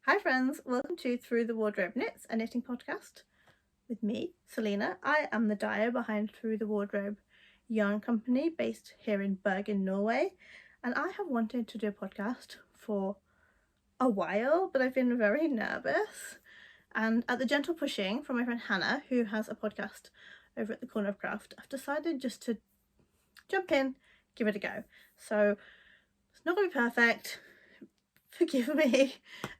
Hi friends, welcome to Through the Wardrobe Knits, a knitting podcast with me, Selena. I am the dyer behind Through the Wardrobe yarn company based here in Bergen, Norway, and I have wanted to do a podcast for a while, but I've been very nervous. And at the gentle pushing from my friend Hannah, who has a podcast over at the Corner of Craft, I've decided just to jump in, give it a go. So it's not going to be perfect, forgive me,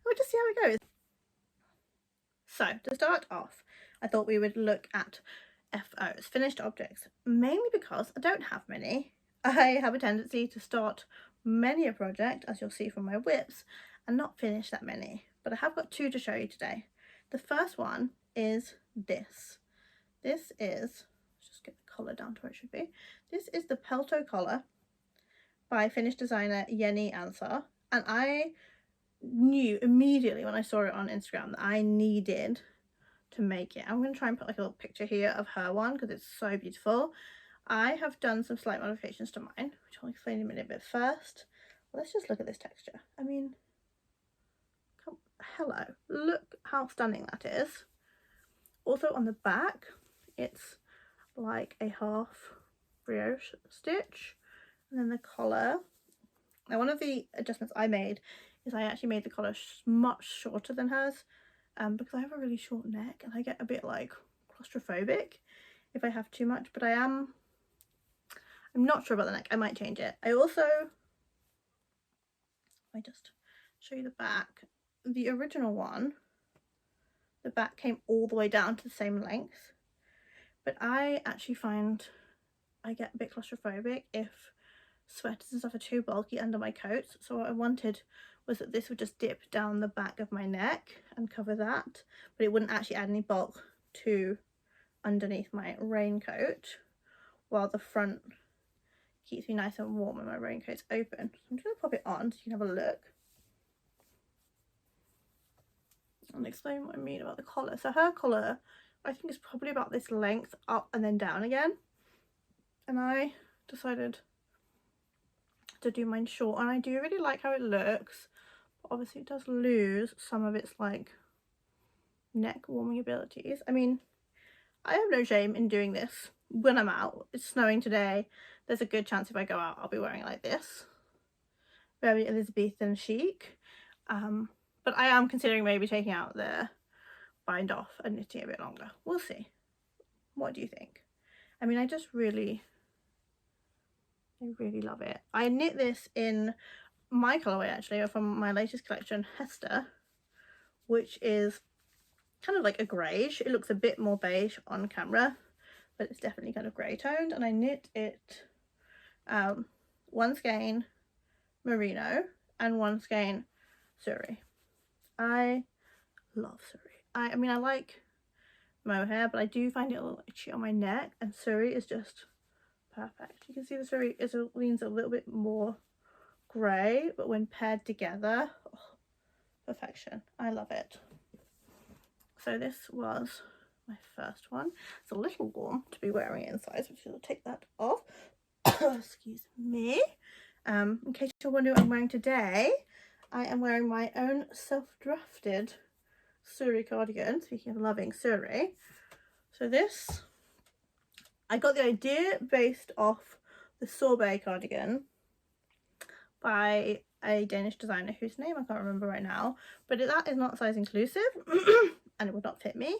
we'll just see how it goes. So to start off, I thought we would look at FOs, finished objects, mainly because I don't have many. I have a tendency to start many a project, as you'll see from my whips, and not finish that many. But I have got two to show you today. The first one is this. This is, let's just get the collar down to where it should be. This is the Pelto collar by Finnish designer Jenny Ansar, and I knew immediately when I saw it on Instagram that I needed to make it. I'm going to try and put like a little picture here of her one because it's so beautiful. I have done some slight modifications to mine, which I'll explain in a minute, but first let's just look at this texture. I mean, hello, look how stunning that is. Also on the back it's like a half brioche stitch, and then the collar. Now one of the adjustments I made is I actually made the collar much shorter than hers, because I have a really short neck and I get a bit like claustrophobic if I have too much, but I'm not sure about the neck. I might change it. I just show you the back. The original one, the back came all the way down to the same length, but I actually find I get a bit claustrophobic if sweaters and stuff are too bulky under my coats. So what I wanted was that this would just dip down the back of my neck and cover that, but it wouldn't actually add any bulk to underneath my raincoat, while the front keeps me nice and warm when my raincoat's open. So I'm just going to pop it on so you can have a look and explain what I mean about the collar. So her collar, I think, is probably about this length up and then down again, and I decided to do mine short, and I do really like how it looks, but obviously it does lose some of its like neck warming abilities. I mean, I have no shame in doing this when I'm out. It's snowing today. There's a good chance if I go out I'll be wearing it like this. Very Elizabethan chic. But I am considering maybe taking out the bind off and knitting a bit longer. We'll see. What do you think? I mean, I really love it. I knit this in my colorway actually, from my latest collection, Hester, which is kind of like a greyish. It looks a bit more beige on camera, but it's definitely kind of grey toned. And I knit it one skein merino and one skein suri. I love suri. I mean, I like mohair, but I do find it a little itchy on my neck, and suri is just perfect. You can see the suri leans a little bit more grey, but when paired together, oh, perfection. I love it. So this was my first one. It's a little warm to be wearing it inside, so I'll take that off. Excuse me. In case you're wondering what I'm wearing today, I am wearing my own self-drafted suri cardigan. Speaking of loving suri, so this, I got the idea based off the sorbet cardigan by a Danish designer whose name I can't remember right now, but that is not size inclusive and it would not fit me,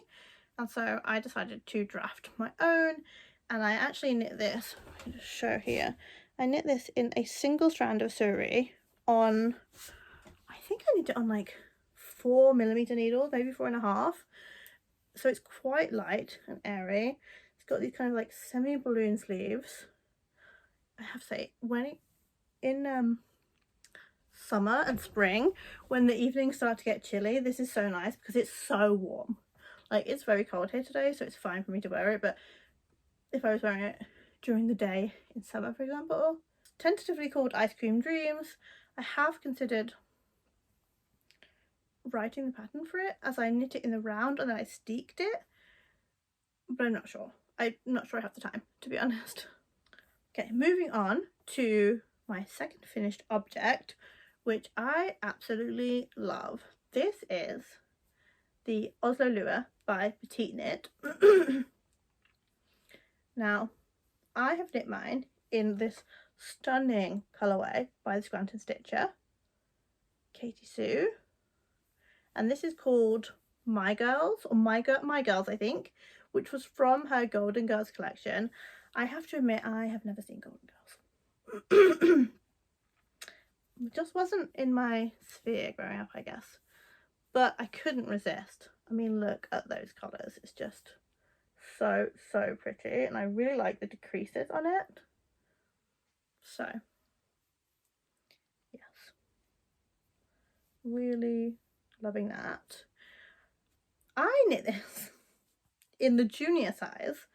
and so I decided to draft my own. And I actually knit this, I can just show here, I knit this in a single strand of suri on, I think I knit it on like 4mm needles, maybe 4.5, so it's quite light and airy. It's got these kind of like semi-balloon sleeves. I have to say, when in summer and spring, when the evenings start to get chilly, this is so nice because it's so warm. Like, it's very cold here today, so it's fine for me to wear it, but if I was wearing it during the day in summer, for example. Tentatively called Ice Cream Dreams. I have considered writing the pattern for it, as I knit it in the round and then I steeked it, but I'm not sure. I'm not sure I have the time, to be honest. Okay, moving on to my second finished object, which I absolutely love. this is the Oslo Lua by Petite Knit. Now, I have knit mine in this stunning colourway by the Scranton Stitcher, Katie Sue, and this is called My Girls, or My Girls, I think, which was from her Golden Girls collection. I have to admit, I have never seen Golden Girls. It just wasn't in my sphere growing up, I guess, but I couldn't resist. I mean, look at those colours. It's just so pretty, and I really like the decreases on it. So yes, really loving that. I knit this in the junior size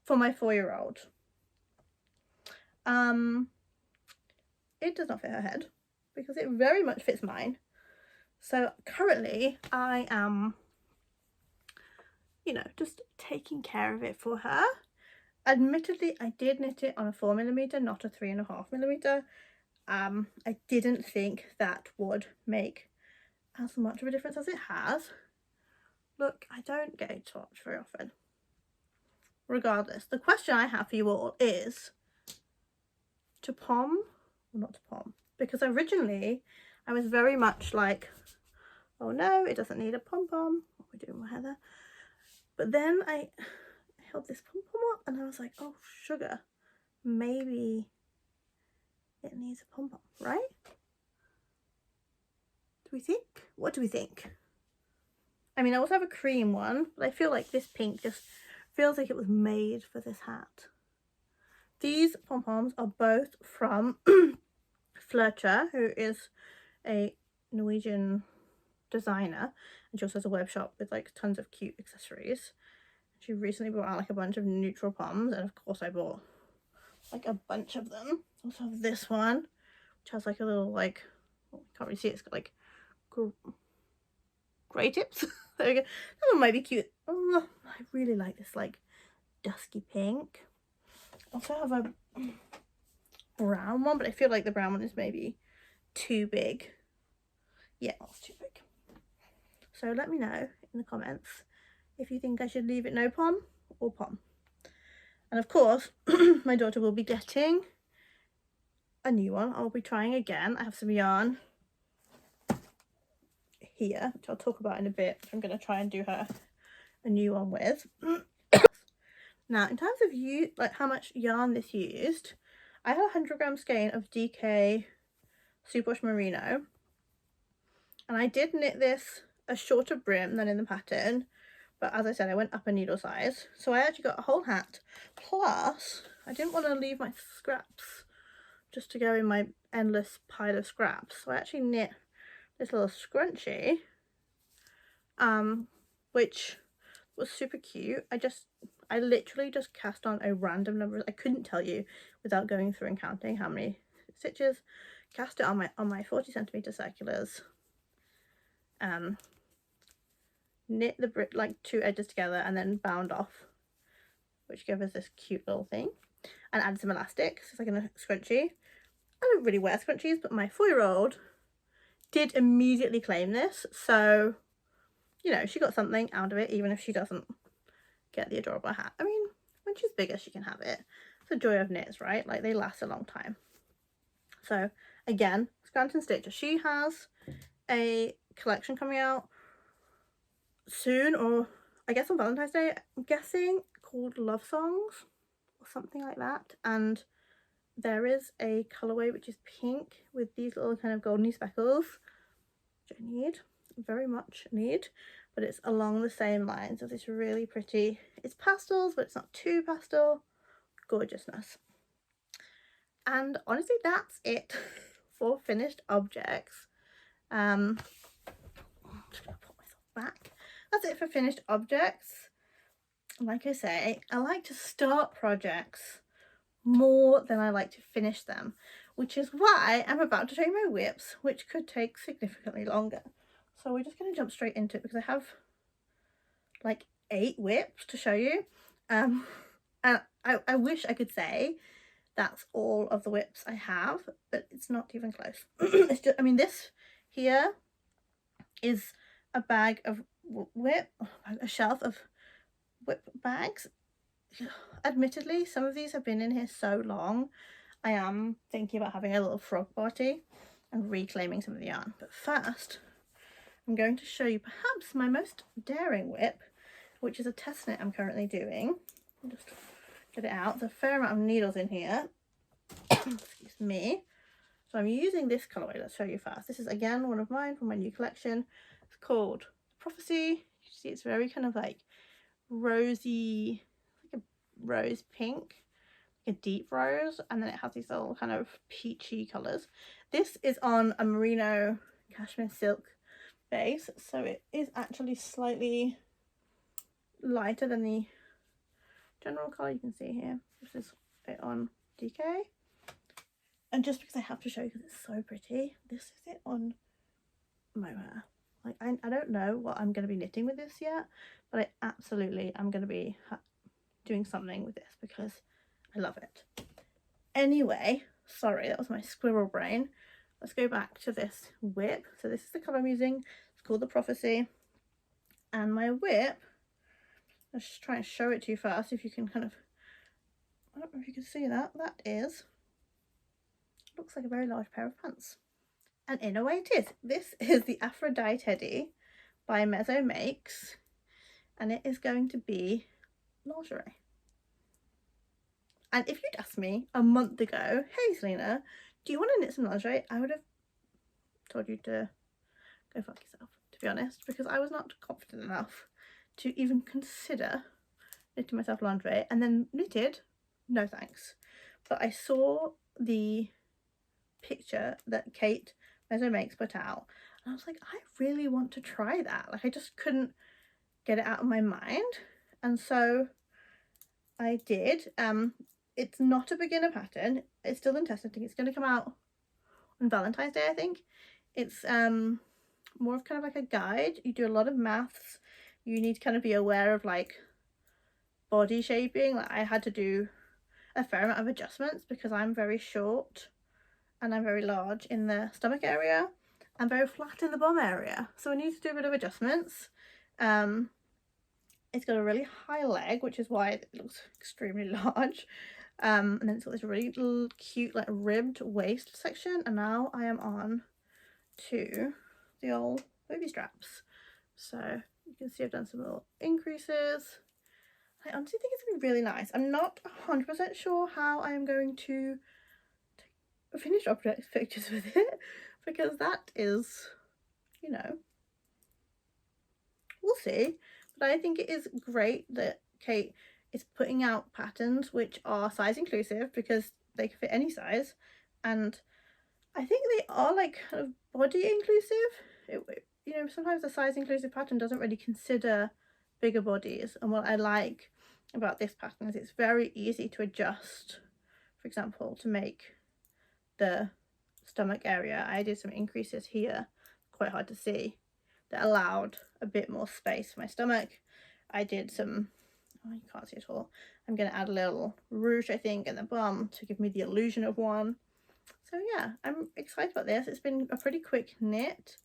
for my 4-year-old. It does not fit her head because it very much fits mine. So currently I am, you know, just taking care of it for her. Admittedly, I did knit it on a 4mm, not a 3.5mm. I didn't think that would make as much of a difference as it has. Look, I don't get to watch very often. Regardless, the question I have for you all is to pom or not to pom? Because originally I was very much like, oh no, it doesn't need a pom-pom. What are we doing with Heather? But then I held this pom-pom up and I was like, oh sugar, maybe it needs a pom-pom, right? Do we think? What do we think? I mean, I also have a cream one, but I feel like this pink just feels like it was made for this hat. These pom-poms are both from Flercha, who is a Norwegian designer, and she also has a web shop with like tons of cute accessories. She recently brought out like a bunch of neutral poms, and of course I bought like a bunch of them. I also have this one, which has like a little like, oh, I can't really see it, it's got like grey tips. There we go. That one might be cute. Oh, I really like this like dusky pink. I also have a brown one, but I feel like the brown one is maybe too big. Yeah, that's too big. So let me know in the comments if you think I should leave it no pom or pom. And of course, my daughter will be getting a new one. I'll be trying again. I have some yarn here, which I'll talk about in a bit. I'm going to try and do her a new one with. Now, in terms of like how much yarn this used, I had a 100-gram skein of DK Superwash Merino, and I did knit this a shorter brim than in the pattern, but as I said, I went up a needle size, so I actually got a whole hat. Plus, I didn't want to leave my scraps just to go in my endless pile of scraps, so I actually knit this little scrunchie, which was super cute. I literally just cast on a random number. I couldn't tell you without going through and counting how many stitches. Cast it on my 40cm circulars. Knit the like 2 edges together and then bound off, which gave us this cute little thing, and added some elastic. So it's like a scrunchie. I don't really wear scrunchies, but my 4-year-old did immediately claim this, so you know, she got something out of it, even if she doesn't get the adorable hat. I mean, when she's bigger she can have it. It's the joy of knits, right? Like, they last a long time. So again, Scranton Stitcher, she has a collection coming out soon, or I guess on Valentine's Day, I'm guessing, called Love Songs or something like that, and there is a colourway which is pink with these little kind of goldeny speckles, which I need, very much need, but it's along the same lines of this really pretty, it's pastels but it's not too pastel, gorgeousness. And honestly, that's it for finished objects. I'm just gonna put myself back. That's it for finished objects. Like I say, I like to start projects more than I like to finish them, which is why I'm about to show you my whips, which could take significantly longer. So we're just going to jump straight into it because I have like 8 whips to show you, and I wish I could say that's all of the whips I have, but it's not even close. It's just, I mean, this here is a bag of a shelf of whip bags. Admittedly, some of these have been in here so long, I am thinking about having a little frog party and reclaiming some of the yarn. But first, I'm going to show you perhaps my most daring whip, which is a test knit I'm currently doing. I'll just get it out. There's a fair amount of needles in here. Excuse me. So I'm using this colourway. Let's show you first. This is again one of mine from my new collection. It's called Prophecy. You see it's very kind of like rosy, like a rose pink, a deep rose, and then it has these little kind of peachy colours. This is on a merino cashmere silk base, so it is actually slightly lighter than the general colour you can see here. This is it on DK. And just because I have to show you because it's so pretty, this is it on mohair. Like, I don't know what I'm going to be knitting with this yet, but I absolutely am going to be doing something with this because I love it. Anyway, sorry, that was my squirrel brain. Let's go back to this whip. So this is the colour I'm using. It's called the Prophecy. And my whip, let's just try and show it to you first, if you can kind of, I don't know if you can see that. That is, looks like a very large pair of pants. And in a way it is. This is the Aphrodite Teddy by Mezzo Makes. And it is going to be lingerie. And if you'd asked me a month ago, hey Selena, do you want to knit some lingerie? I would have told you to go fuck yourself, to be honest, because I was not confident enough to even consider knitting myself lingerie. And then knitted, no thanks. But I saw the picture that Kate Mezzo Makes put out, and I was like, I really want to try that. Like, I just couldn't get it out of my mind, and so I did. It's not a beginner pattern, it's still in test knitting. It's going to come out on Valentine's Day, I think. It's more of kind of like a guide. You do a lot of maths, you need to kind of be aware of like body shaping. Like, I had to do a fair amount of adjustments because I'm very short and I'm very large in the stomach area and very flat in the bum area, so I need to do a bit of adjustments. It's got a really high leg, which is why it looks extremely large, and then it's got this really cute like ribbed waist section, and now I am on to the old booby straps. So you can see I've done some little increases. I honestly think it's gonna be really nice. I'm not 100% sure how I am going to take finished object pictures with it, because that is, you know, we'll see. But I think it is great that Kate is putting out patterns which are size inclusive, because they can fit any size, and I think they are like kind of body inclusive. You know, sometimes a size inclusive pattern doesn't really consider bigger bodies, and what I like about this pattern is it's very easy to adjust. For example, to make the stomach area, I did some increases here, quite hard to see, that allowed a bit more space for my stomach. I did some, oh, you can't see at all, I'm going to add a little ruche, I think, in the bum to give me the illusion of one. So yeah, I'm excited about this. It's been a pretty quick knit.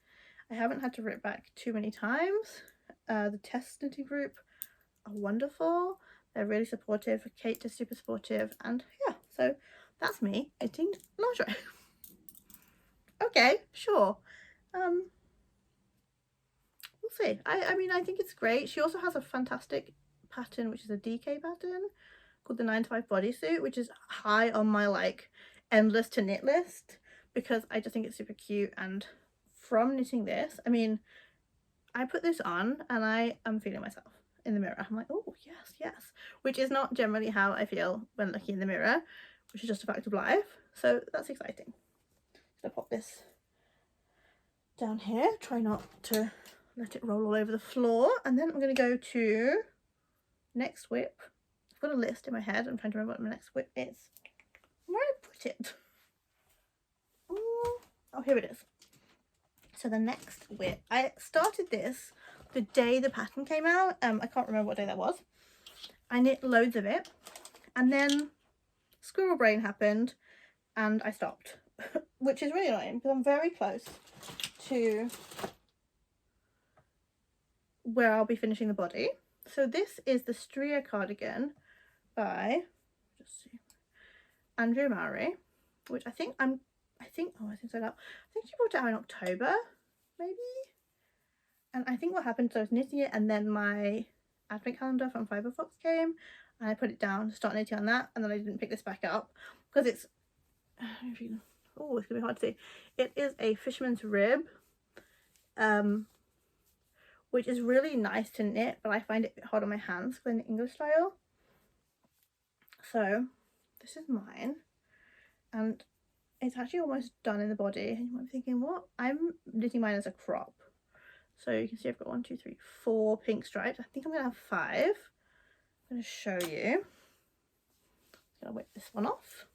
I haven't had to rip back too many times. The test knitting group are wonderful. They're really supportive. Kate is super supportive, and yeah, so that's me knitting lingerie. Okay, sure. We'll see. I mean, I think it's great. She also has a fantastic pattern, which is a DK pattern called the 9 to 5 bodysuit, which is high on my like endless to knit list, because I just think it's super cute. And from knitting this, I mean, I put this on and I am feeling myself in the mirror. I'm like, oh yes, yes, which is not generally how I feel when looking in the mirror, which is just a fact of life. So that's exciting. I'm gonna pop this down here, try not to let it roll all over the floor, and then I'm going to go to next whip. I've got a list in my head. I'm trying to remember what my next whip is. Where did I put it? Oh, here it is. So the next whip, I started this the day the pattern came out. I can't remember what day that was. I knit loads of it, and then squirrel brain happened and I stopped, which is really annoying because I'm very close to where I'll be finishing the body. So this is the Stria cardigan by, just see, Andrea Mowry, which I think oh, I think so now. I think she brought it out in October, maybe. And I think what happened, so I was knitting it, and then my advent calendar from Fiberfox came, and I put it down to start knitting on that, and then I didn't pick this back up because it's, oh, it's gonna be hard to see. It is a fisherman's rib, which is really nice to knit, but I find it a bit hard on my hands because I knit English style. So this is mine, and it's actually almost done in the body. And you might be thinking, what? I'm knitting mine as a crop. So you can see I've got 1, 2, 3, 4 pink stripes. I think I'm gonna have 5. I'm gonna show you. I'm gonna whip this one off.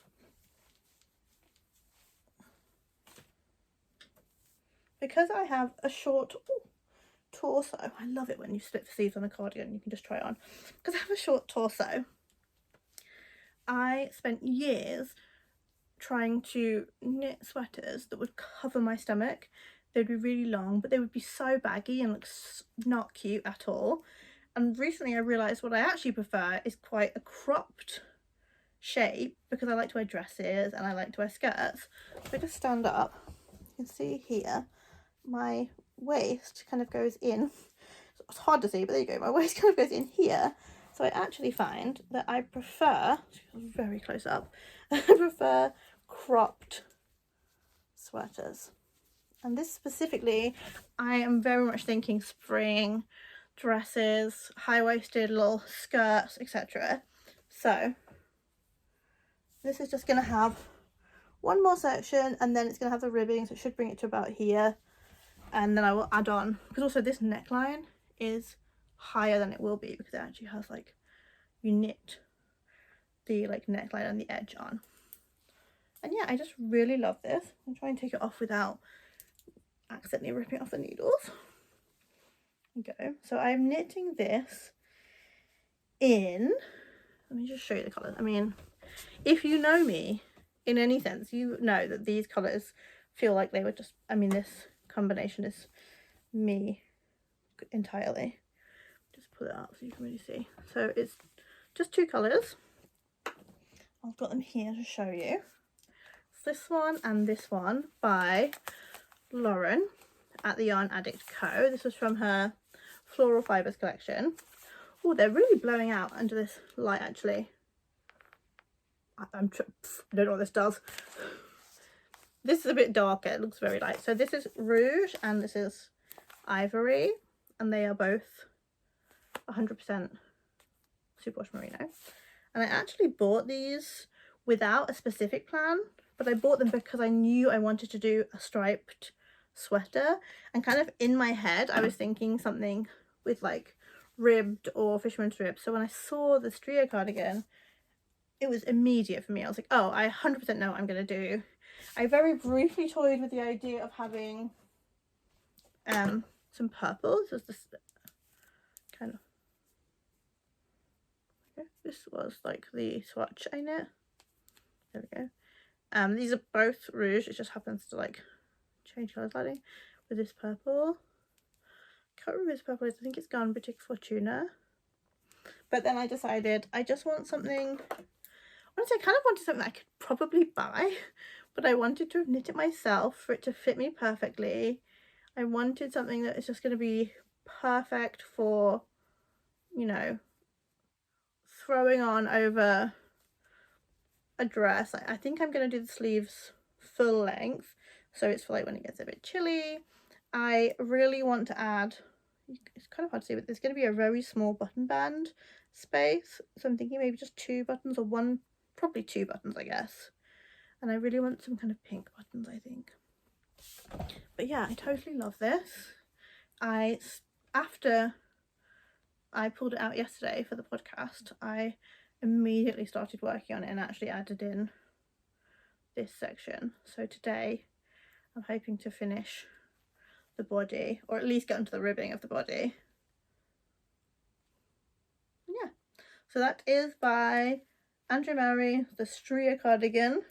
Because I have a short torso, I love it when you slip the sleeves on a cardigan, you can just try it on. Because I have a short torso, I spent years trying to knit sweaters that would cover my stomach. They'd be really long, but they would be so baggy and look not cute at all. And recently I realised what I actually prefer is quite a cropped shape, because I like to wear dresses and I like to wear skirts. If I just stand up, you can see here my waist kind of goes in. It's hard to see, but there you go, my waist kind of goes in here. So I actually find that I prefer, very close up, I prefer cropped sweaters. And this specifically, I am very much thinking spring, dresses, high-waisted little skirts, etc. So this is just going to have one more section, and then it's going to have the ribbing, so it should bring it to about here. And then I will add on, because also this neckline is higher than it will be, because it actually has like, you knit the like neckline and the edge on. And yeah, I just really love this. I'll try and take it off without accidentally ripping off the needles. There you go. So I'm knitting this in, let me just show you the colours. I mean, if you know me in any sense, you know that these colours feel like they were just, I mean, this combination is me entirely. Just pull it up so you can really see. So it's just 2 colours. I've got them here to show you. It's this one and this one by Lauren at the Yarn Addict Co. This was from her Floral Fibres collection. Oh, they're really blowing out under this light actually. I don't know what this does. This is a bit darker, it looks very light. So this is Rouge and this is Ivory, and they are both 100% superwash merino. And I actually bought these without a specific plan, but I bought them because I knew I wanted to do a striped sweater, and kind of in my head I was thinking something with like ribbed or fisherman's rib. So when I saw the Stria cardigan, it was immediate for me. I was like, oh, I 100% know what I'm going to do. I very briefly toyed with the idea of having some purple. This is this kind of, okay, this was like the swatch I knit. There we go. These are both Rouge. It just happens to like change colour slightly with this purple. Can't remember this purple is. I think it's Garn Boutique Fortuna. But then I decided I just want something, honestly I kind of wanted something that I could probably buy, but I wanted to knit it myself for it to fit me perfectly. I wanted something that is just going to be perfect for, you know, throwing on over a dress. I think I'm going to do the sleeves full length, so it's for like when it gets a bit chilly. I really want to add, it's kind of hard to see, but there's going to be a very small button band space, so I'm thinking maybe just 2 buttons, or 1, probably 2 buttons I guess. And I really want some kind of pink buttons, I think. But yeah, I totally love this. After I pulled it out yesterday for the podcast, I immediately started working on it and actually added in this section. So today I'm hoping to finish the body, or at least get onto the ribbing of the body. Yeah, so that is by Andrea Mowry, the Stria cardigan,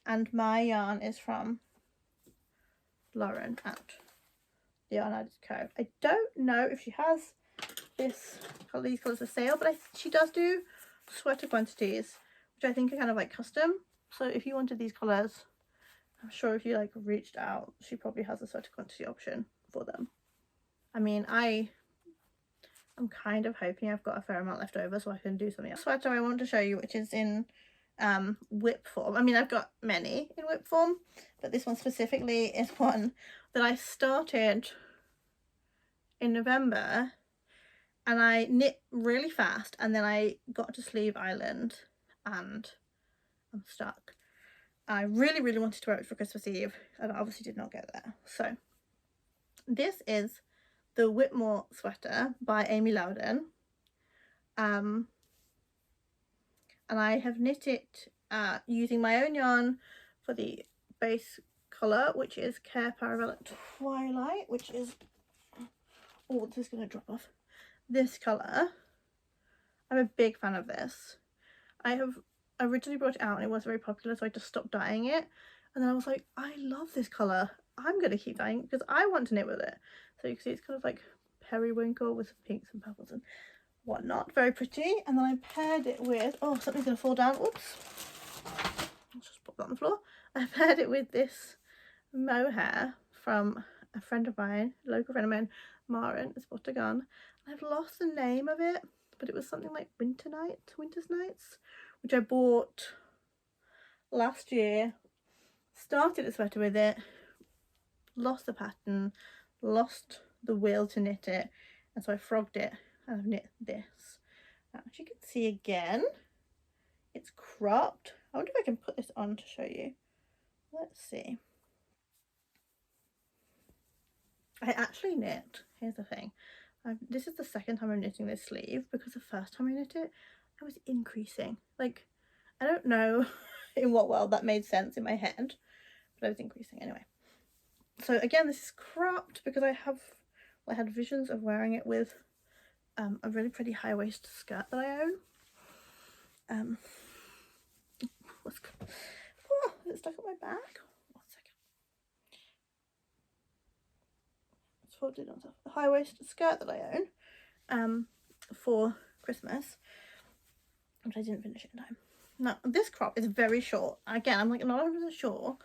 and my yarn is from Lauren at the Arnaides Co. I don't know if she has these colours for sale, but she does do sweater quantities, which I think are kind of like custom. So if you wanted these colours, I'm sure if you like reached out, she probably has a sweater quantity option for them. I mean, I'm kind of hoping I've got a fair amount left over so I can do something else. Sweater I want to show you, which is in whip form. I mean, I've got many in whip form, but this one specifically is one that I started in November, and I knit really fast, and then I got to Sleeve Island and I'm stuck. I really, really wanted to wear it for Christmas Eve, and I obviously did not get there. So this is the Whitmore sweater by Amy Loudon. And I have knit it using my own yarn for the base colour, which is Care Paravelvet Twilight, which is, oh, this is going to drop off, this colour. I'm a big fan of this. I have originally brought it out and it was very popular, so I just stopped dyeing it, and then I was like, I love this colour, I'm going to keep dyeing it because I want to knit with it. So you can see it's kind of like periwinkle with some pinks and purples and whatnot, very pretty. And then I paired it with, oh, something's going to fall down, oops, let's just pop that on the floor. I paired it with this mohair from a friend of mine, a local friend of mine, Maren, it's Bottagon. I've lost the name of it, but it was something like Winter's Nights, which I bought last year, started a sweater with it, lost the pattern, lost the will to knit it, and so I frogged it and I've knit this. Now, as you can see again, it's cropped. I wonder if I can put this on to show you. Let's see. I actually knit, here's the thing, this is the second time I'm knitting this sleeve, because the first time I knit it, I was increasing. Like, I don't know in what world that made sense in my head, but I was increasing anyway. So again, this is cropped because I had visions of wearing it with a really pretty high waist skirt that I own. It's stuck on my back. 1 second. It's folded onto the high waist skirt that I own for Christmas, but I didn't finish it in time. Now this crop is very short. Again, I'm like not 100% sure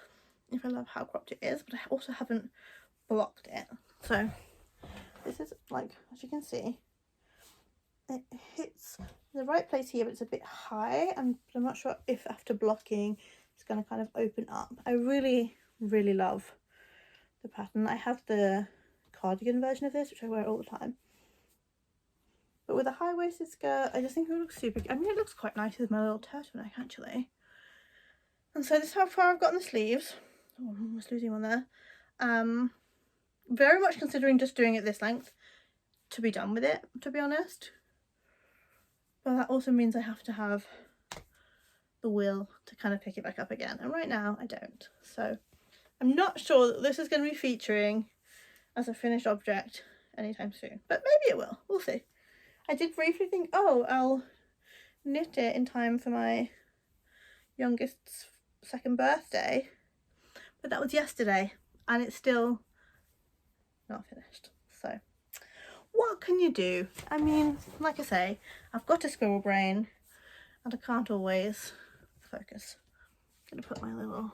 if I love how cropped it is, but I also haven't blocked it. So this is, like, as you can see, it hits the right place here, but it's a bit high, and I'm not sure if after blocking it's going to kind of open up. I really, really love the pattern. I have the cardigan version of this, which I wear all the time, but with a high-waisted skirt, I just think it looks super, I mean, it looks quite nice with my little turtleneck actually. And so this is how far I've gotten the sleeves. Oh, I'm almost losing one there. Very much considering just doing it this length to be done with it, to be honest. But that also means I have to have the will to kind of pick it back up again, and right now I don't. So I'm not sure that this is going to be featuring as a finished object anytime soon, but maybe it will. We'll see. I did briefly think, oh, I'll knit it in time for my youngest's 2nd birthday, but that was yesterday and it's still not finished. So what can you do? I mean, like I say, I've got a squirrel brain and I can't always focus. I'm gonna put my little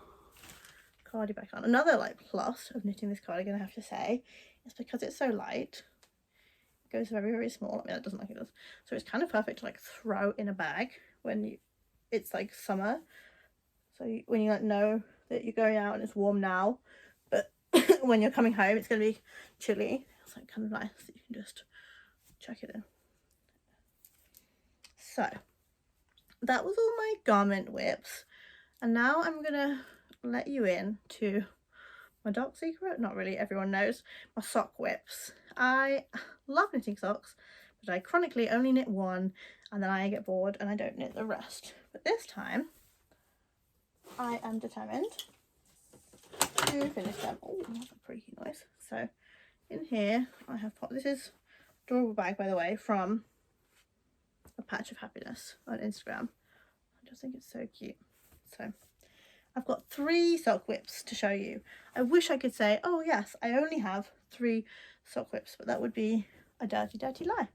cardi back on. Another like plus of knitting this cardigan, I have to say, is because it's so light, it goes very, very small. I mean, it doesn't like it does, so it's kind of perfect to like throw in a bag when it's like summer. So when you like know that you're going out and it's warm now, but when you're coming home it's going to be chilly, it's like kind of nice that you can just chuck it in. So that was all my garment whips, and now I'm gonna let you in to my dark secret. Not really, everyone knows, my sock whips. I love knitting socks, but I chronically only knit one and then I get bored and I don't knit the rest. But this time I am determined to finish them. Oh, that's a pretty noise. So in here I have popped, this is adorable bag, by the way, from A Patch of Happiness on Instagram. I just think it's so cute. So I've got 3 sock whips to show you. I wish I could say, oh yes, I only have 3 sock whips, but that would be a dirty lie,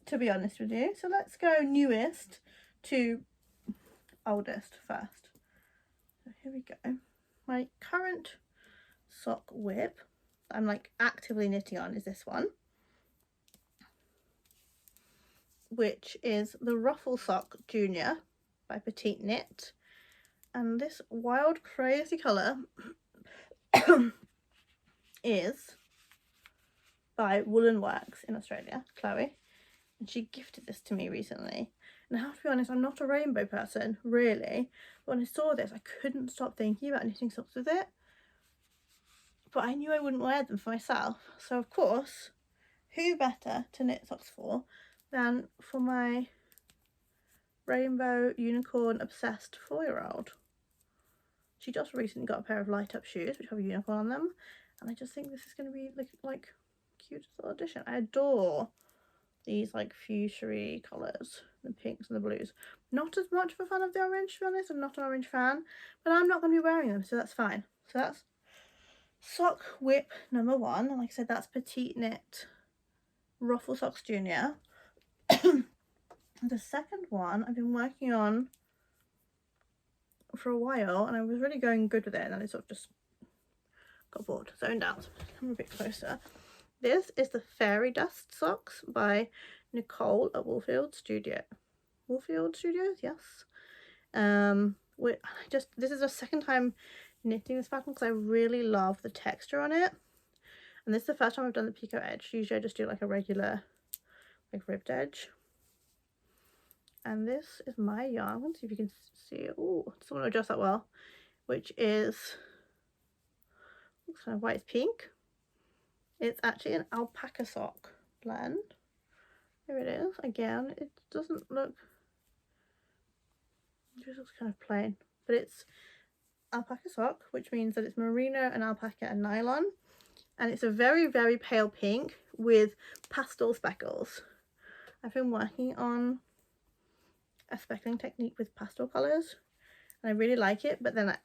to be honest with you. So let's go newest to oldest first. So here we go. My current sock whip I'm like actively knitting on is this one, which is the Ruffle Sock Junior by Petite Knit. And this wild crazy colour is by Woolen Works in Australia, Chloe. And she gifted this to me recently. And I have to be honest, I'm not a rainbow person, really. But when I saw this, I couldn't stop thinking about knitting socks with it. But I knew I wouldn't wear them for myself. So of course, who better to knit socks for than for my rainbow unicorn obsessed 4-year-old. She just recently got a pair of light up shoes which have a unicorn on them, and I just think this is going to be like cute little addition. I adore these like fuchsia colours, the pinks and the blues. Not as much of a fan of the orange, to be honest. I'm not an orange fan, but I'm not going to be wearing them, so that's fine. So that's sock whip number 1, and like I said, that's Petite Knit Ruffle Socks Junior. The second one I've been working on for a while, and I was really going good with it, and then I sort of just got bored, zoned out. I'm a bit closer. This is the Fairy Dust Socks by Nicole at Woolfield Studios, yes. This is the second time knitting this pattern because I really love the texture on it, and this is the first time I've done the picot edge. Usually I just do like a regular like ribbed edge. And this is my yarn. Let's see if you can see it. Oh, it doesn't want to adjust that well. Which is, looks kind of white, it's pink. It's actually an alpaca sock blend. Here it is. Again, it doesn't look, it just looks kind of plain. But it's alpaca sock, which means that it's merino and alpaca and nylon. And it's a very, very pale pink with pastel speckles. I've been working on a speckling technique with pastel colours, and I really like it, but then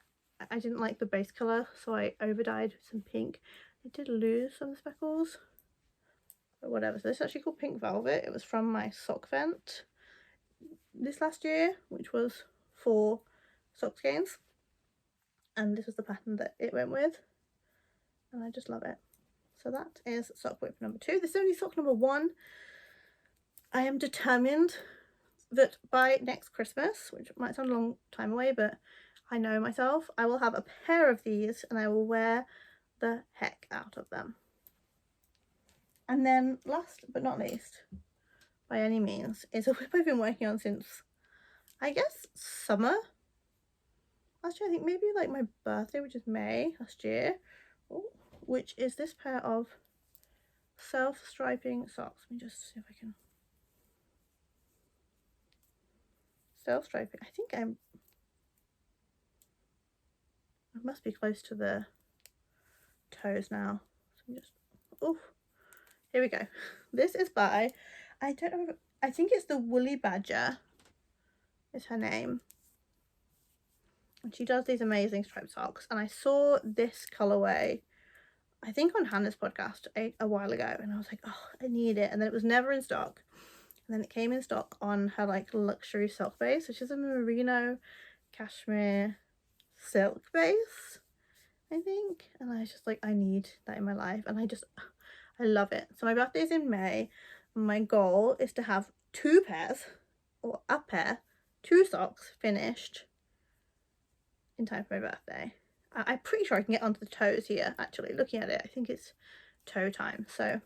I didn't like the base colour, so I overdyed with some pink. I did lose some speckles, but whatever. So this is actually called Pink Velvet. It was from my sock vent this last year, which was for sock skeins, and this was the pattern that it went with, and I just love it. So that is sock whip number 2. This is only sock number 1. I am determined that by next Christmas, which might sound a long time away, but I know myself, I will have a pair of these and I will wear the heck out of them. And then last but not least, by any means, is a whip I've been working on since, I guess, summer. Actually, I think maybe like my birthday, which is May last year, which is this pair of self-striping socks. Let me just see if I can. Self-striping. I think I must be close to the toes now. So I'm just, oh, here we go. This is by, I don't know, I think it's the Woolly Badger is her name. And she does these amazing striped socks. And I saw this colourway, I think on Hannah's podcast a while ago. And I was like, oh, I need it. And then it was never in stock. And then it came in stock on her like luxury silk base, which is a merino cashmere silk base, I think. And I was just like, I need that in my life, and I love it. So my birthday is in May. My goal is to have 2 pairs, or a pair, 2 socks finished in time for my birthday. I'm pretty sure I can get onto the toes here, actually. Looking at it, I think it's toe time. So,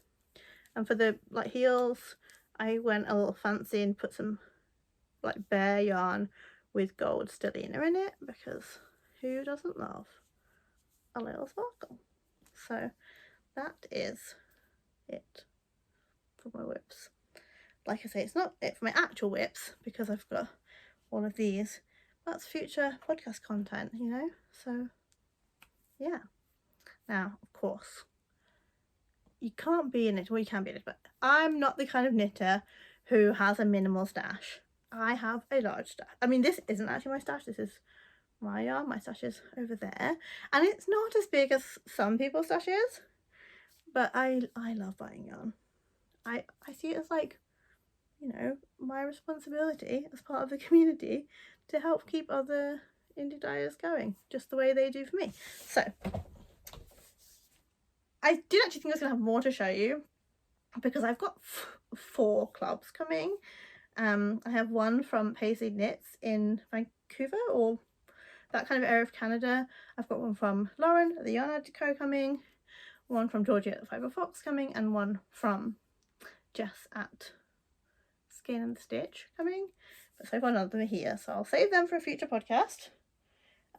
and for the like heels, I went a little fancy and put some like bare yarn with gold stellina in it, because who doesn't love a little sparkle? So that is it for my whips. Like I say, it's not it for my actual whips because I've got all of these. That's future podcast content, you know. So yeah. Now, of course, you can't be a knitter, well you can be a knitter, but I'm not the kind of knitter who has a minimal stash. I have a large stash. I mean, this isn't actually my stash, this is my yarn. My stash is over there, and it's not as big as some people's stashes, But I love buying yarn. I see it as like, you know, my responsibility as part of the community to help keep other indie dyers going, just the way they do for me. So I did actually think I was going to have more to show you, because I've got 4 clubs coming. I have one from Paisley Knits in Vancouver, or that kind of area of Canada. I've got one from Lauren at the Yarn Co coming, one from Georgie at the Fiber Fox coming, and one from Jess at Skein and the Stitch coming. But so far none of them are here, so I'll save them for a future podcast.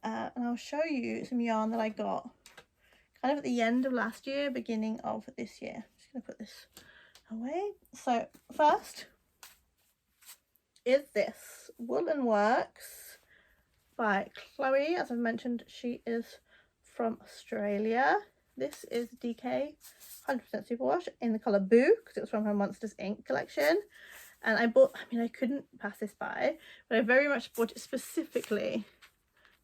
And I'll show you some yarn that I got kind of at the end of last year, beginning of this year. I'm just going to put this away. So first is this Woolen Works by Chloe. As I've mentioned, she is from Australia. This is DK 100% superwash in the colour Boo, because it was from her Monsters Inc. collection. And I couldn't pass this by, but I very much bought it specifically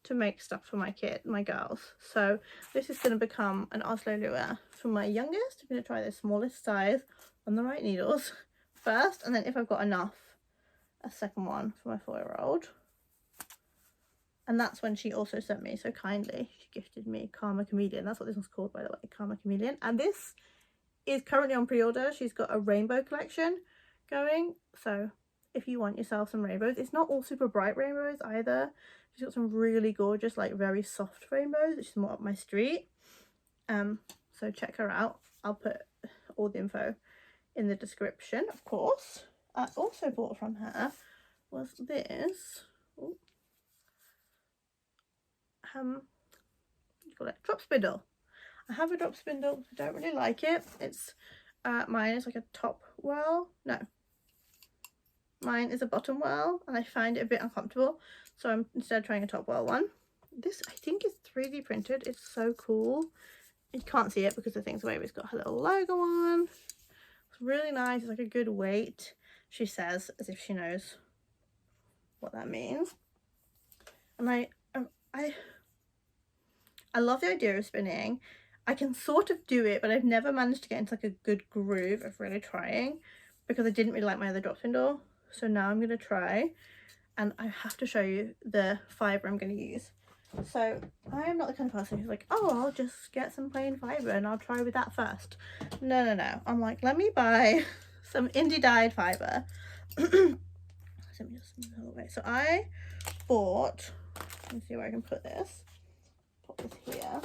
to make stuff for my girls. So this is going to become an Oslo lure for my youngest. I'm going to try the smallest size on the right needles first, and then if I've got enough, a second one for my 4-year-old. And that's when she also sent me so kindly, she gifted me Karma Chameleon. That's what this one's called, by the way, Karma Chameleon. And this is currently on pre-order. She's got a rainbow collection going, so if you want yourself some rainbows, it's not all super bright rainbows either. She's got some really gorgeous, like very soft rainbows, which is more up my street. So check her out. I'll put all the info in the description, of course. I also bought from her was this, drop spindle. I have a drop spindle. I don't really like it. It's mine is like a top whirl. No, mine is a bottom whirl, and I find it a bit uncomfortable, so I'm instead trying a top whirl one. This I think is 3D printed. It's so cool. You can't see it because the thing's away, but it's got her little logo on. It's really nice. It's like a good weight, she says, as if she knows what that means. And I love the idea of spinning. I can sort of do it, but I've never managed to get into like a good groove of really trying, because I didn't really like my other drop spindle. So now I'm going to try, and I have to show you the fibre I'm going to use. So I am not the kind of person who's like, oh, I'll just get some plain fibre and I'll try with that first. No. I'm like, let me buy some indie dyed fibre. Let me just move it away. So I bought, let me see where I can put this. Put this here.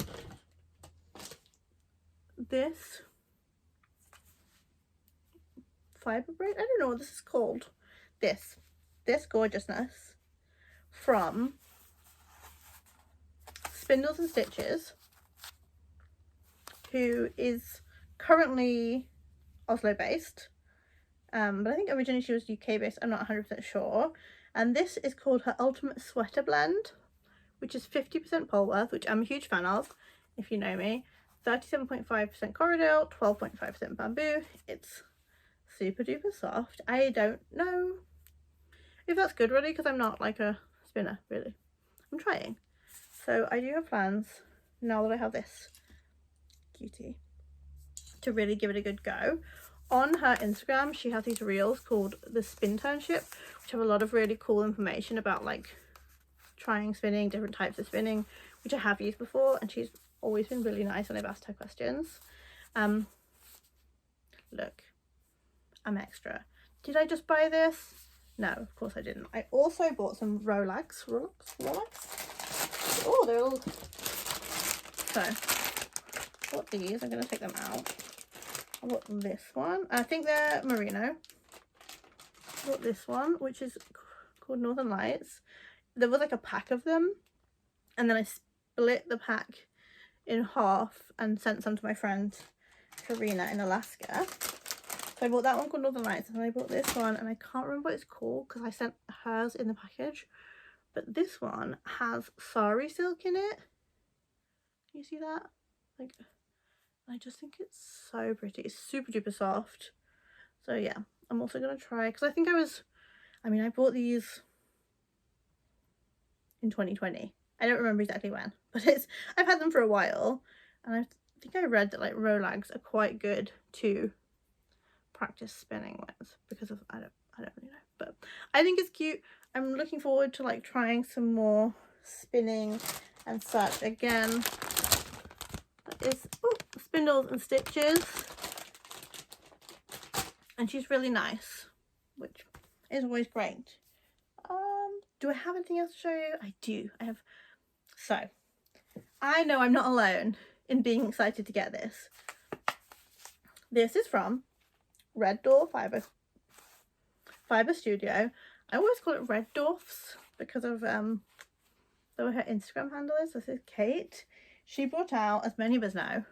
This fibre braid, I don't know what this is called. This gorgeousness from Spindles and Stitches, who is currently Oslo based, but I think originally she was UK based. I'm not 100% sure. And this is called her Ultimate Sweater Blend, which is 50% Polworth, which I'm a huge fan of, if you know me. 37.5% Corridale, 12.5% bamboo. It's super duper soft. I don't know if that's good really, because I'm not like a spinner really. I'm trying. So I do have plans, now that I have this cutie, to really give it a good go. On her Instagram, she has these reels called the Spinternship, which have a lot of really cool information about like trying spinning, different types of spinning, which I have used before, and she's always been really nice when I've asked her questions. Look, I'm extra. Did I just buy this? No, of course I didn't. I also bought some Rolex. Oh, they're all... So, I bought these. I'm going to take them out. I bought this one. I think they're merino. I bought this one, which is called Northern Lights. There was like a pack of them, and then I split the pack in half and sent some to my friend Karina in Alaska. So I bought that one called Northern Lights, and I bought this one, and I can't remember what it's called because I sent hers in the package. But this one has sari silk in it. Can you see that? Like, I just think it's so pretty. It's super duper soft. So yeah, I'm also gonna try, because I think I bought these in 2020. I don't remember exactly when, but I've had them for a while, and think I read that like Rolags are quite good to practice spinning with because of I don't really know, but I think it's cute. I'm looking forward to like trying some more spinning and such. Again, that is Spindles and Stitches, and she's really nice, which is always great. Do I have anything else to show you? I do. I have. So I know I'm not alone in being excited to get this. This is from Red Dwarf Fiber Studio. I always call it Red Dwarfs because of her Instagram handle is. This is Kate. She brought out, as many of us know,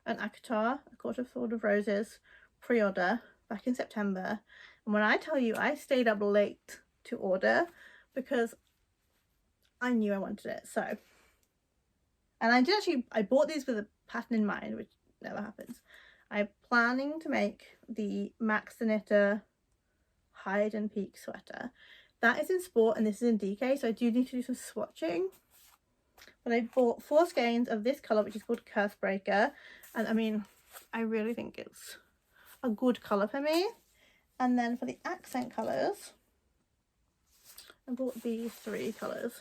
an ACOTAR, A Court of Sword of Roses pre-order back in September. And when I tell you I stayed up late to order because I knew I wanted it. So, and I bought these with a pattern in mind, which never happens. I'm planning to make the Max the Knitter Hide and Peak sweater. That is in sport and this is in DK, so I do need to do some swatching. But I bought 4 skeins of this colour, which is called Curse Breaker. And I mean, I really think it's a good colour for me. And then for the accent colours, I bought these 3 colours.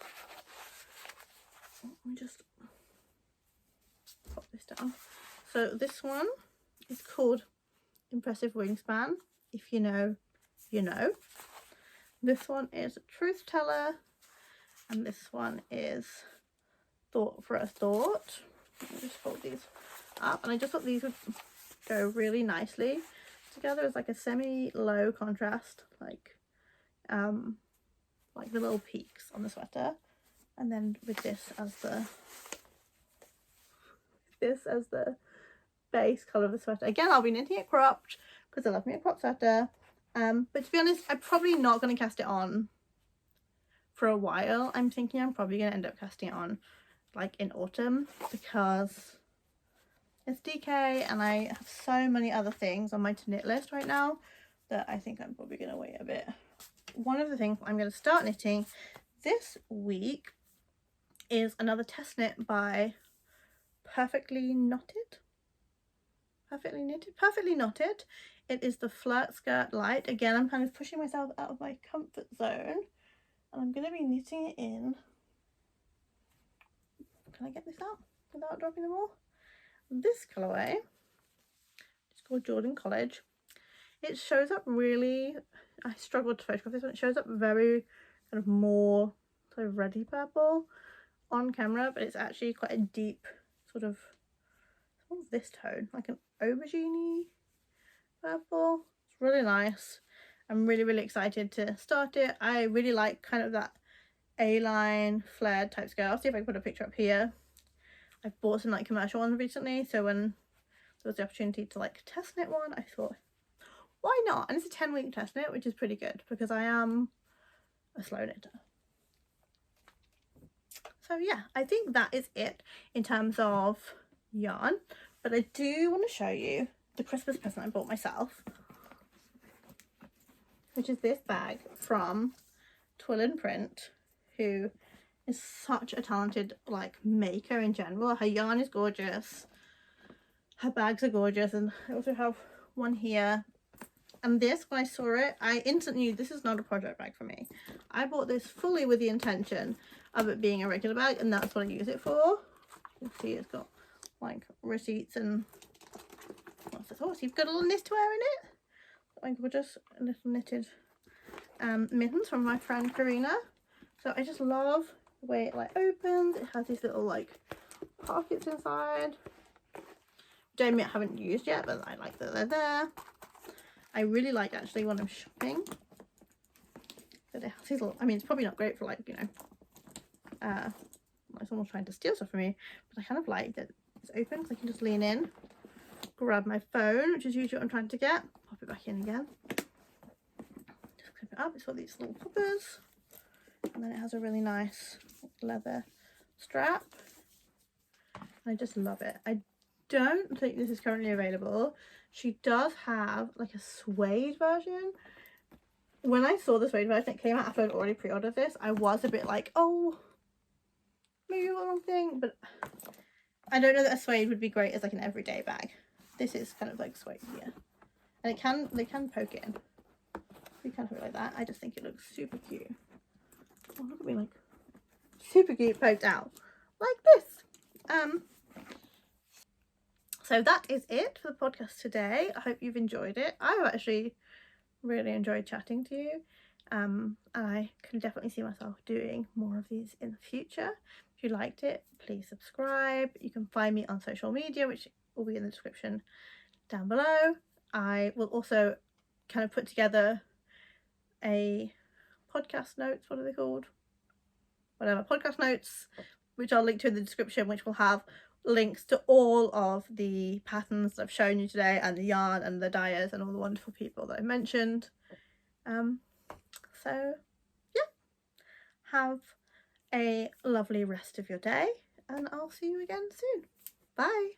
Let me just pop this down. So this one is called Impressive Wingspan. If you know, you know. This one is Truth Teller, and this one is Thought for a Thought. Let me just fold these up, and I just thought these would go really nicely together as like a semi-low contrast, like the little peaks on the sweater, and then with this as the base colour of the sweater. Again, I'll be knitting it cropped because I love me a crop sweater. But to be honest, I'm probably not going to cast it on for a while. I'm thinking I'm probably going to end up casting it on like in autumn because it's DK and I have so many other things on my to knit list right now that I think I'm probably going to wait a bit. One of the things I'm going to start knitting this week is another test knit by Perfectly Knotted. It is the Flirt Skirt Light. Again, I'm kind of pushing myself out of my comfort zone, and I'm going to be knitting it in. Can I get this out without dropping them all? This colourway, it's called Jordan College. It shows up really, I struggled to photograph this one. It shows up very kind of more sort of reddy purple on camera, but it's actually quite a deep sort of this tone, like an aubergine purple. It's really nice. I'm really excited to start it. I really like kind of that A-line flared type skirt. I'll see if I can put a picture up here. I've bought some like commercial ones recently, so when there was the opportunity to like test knit one, I thought, why not? And it's a 10-week test knit, which is pretty good because I am a slow knitter. So yeah, I think that is it in terms of yarn, but I do want to show you the Christmas present I bought myself, which is this bag from Twill & Print, who is such a talented like maker in general. Her yarn is gorgeous, her bags are gorgeous, and I also have one here. And this, when I saw it, I instantly knew this is not a project bag for me. I bought this fully with the intention of it being a regular bag, and that's what I use it for. You can see it's got like receipts and what's this? Oh, so you've got a little knitwear in it. Like gorgeous little knitted mittens from my friend Karina. So I just love the way it like opens. It has these little like pockets inside, which I admit I haven't used yet, but I like that they're there. I really like actually when I'm shopping that it has these little, I mean it's probably not great for like, you know, like someone's trying to steal stuff from me, but I kind of like that it's open because I can just lean in, grab my phone, which is usually what I'm trying to get, pop it back in again, just clip it up. It's got these little poppers, and then it has a really nice leather strap. I just love it. I don't think this is currently available. She does have like a suede version. When I saw the suede version, it came out after I'd already pre-ordered this. I was a bit like, oh, maybe the wrong thing, but I don't know that a suede would be great as like an everyday bag. This is kind of like suede here, and they can poke it in. You can put it like that. I just think it looks super cute. Oh, look at me, like super cute poked out like this. So that is it for the podcast today. I hope you've enjoyed it. I've actually really enjoyed chatting to you. And I can definitely see myself doing more of these in the future. If you liked it, please subscribe. You can find me on social media, which will be in the description down below. I will also kind of put together a podcast notes, what are they called? Whatever, podcast notes, which I'll link to in the description, which will have links to all of the patterns that I've shown you today, and the yarn and the dyers and all the wonderful people that I mentioned. So yeah, have a lovely rest of your day, and I'll see you again soon. Bye.